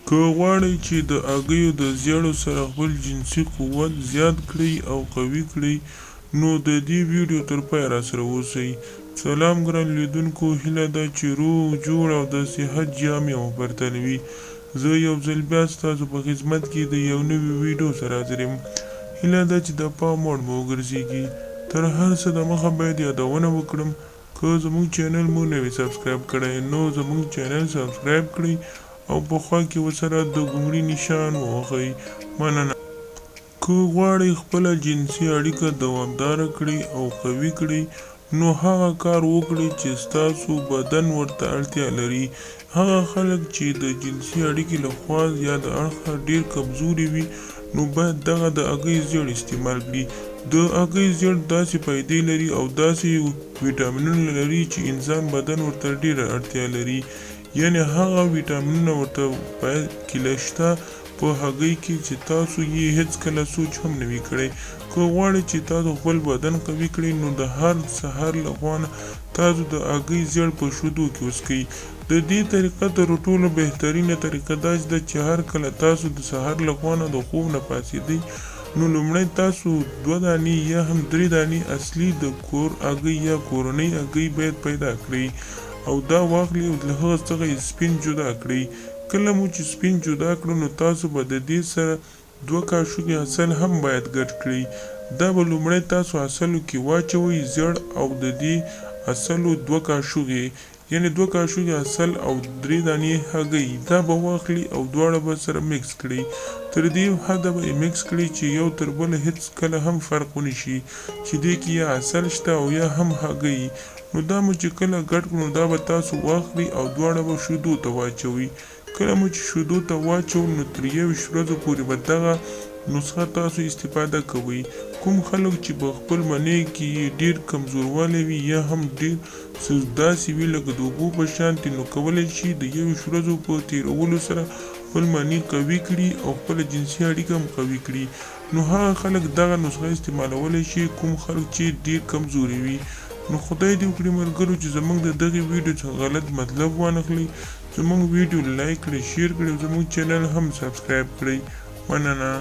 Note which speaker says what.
Speaker 1: که غواړئ چې د هګیو د زیړو سره خپل جنسي قوت زیات کړئ او قوي کړئ نو د دې ویډیو تر پایه راسره اوسئ. سلام ګران لیدونکو، هیله ده چې روغ جوړ او د صحت جامې مو په تن وي. زه یو ځل بیا ستاسو په خدمت کې د یو نوي ویډیو سره حاضر یم. هیله ده چې د پام وړ مو وګرځېږي. تر هر څه دمخه باید یادونه وکړم، که زموږ چینل مو نه وي سبسکرایب کړی نو زموږ چینل سبسکرایب کړئ او په خوا کې ورسره د ګونګړي نشان ووهئ. مننه. که غواړئ خپله جنسي اړیکه دوامداره کړئ او قوي کړئ نو هغه کار وکړئ چې ستاسو بدن ورته اړتیا لري. هغه خلک چې د جنسي اړیکې له خوا یا د اړخه ډېر کمزوري وي نو باید دغه د هګۍ زیړ استعمال کړي. د هګۍ زیړ داسې فایدې لري او داسې ویټامینونه لري چې انسان بدن ورته ډېره اړتیا لري. یعنې هغه ویټامینونه ورته باید کې شته په هګۍ کې چې تاسو یې هیڅکله سوچ هم نه وي کړی. که غواړئ چې تاسو خپل بدن قوي کړئ نو د هر سهار له خوا نه تاسو د هګۍ زیړ په شیدو کې وڅښئ. د دې طریقه تر ټولو بهترینه طریقه دا ده چې هر کله تاسو د سهار له خوا نه د خوب نه پاڅېدئ نو لومړی تاسو 2 دانې یا هم 3 دانې اصلي د کور هګۍ یا کورنۍ هګۍ باید پیدا کړئ او دا واخلئ او له هغه څخه یې سپین جدا کړئ. کله مو چې سپین جدا کړو نو تاسو به د دې سره 2 کاشوغې عسل هم باید ګډ کړئ. دا به لومړی تاسو عسلو کې واچوئ زیړ او د دې عسلو 2 کاشوغې یعنې 2 کاشوغې عسل او 3 دانې هګۍ دا به واخلئ او دواړه به سره مکس کړئ. تر دې حده به یې مکس کړئ چې یو تر بله هیڅ کله هم فرق ونه شي چې دې کې یا عسل شته او یا هم هګۍ. نو دا مو چې کله ګډ کړو نو دا به تاسو واخلئ او دواړه به شیدو ته واچوئ. کله مو چې شیدو ته واچوئ نو تر 21 ورځو پورې به دغه نسخه تاسو استفاده کوئ. کوم خلک چې په خپل منۍ کې ډېر کمزوروالی وي یا هم ډېر څه داسې وي لکه د اوبو په شانتې نو کولی شي د 21 ورځو په تېرولو سره خپل منۍ قوي کړي او خپله جنسي اړیکه هم قوي کړي. نو هغه خلک دغه نسخه استعمالولی شي کوم خلک چې ډېر کمزوري وي. نو خدای دې وکړي ملګرو چې زموږ د دغې ویډیو څخه غلط مطلب وانخلئ. زموږ ویډیو لایک کړئ، شیر کړئ او زموږ چینل هم سبسکرایب کړئ. مننه.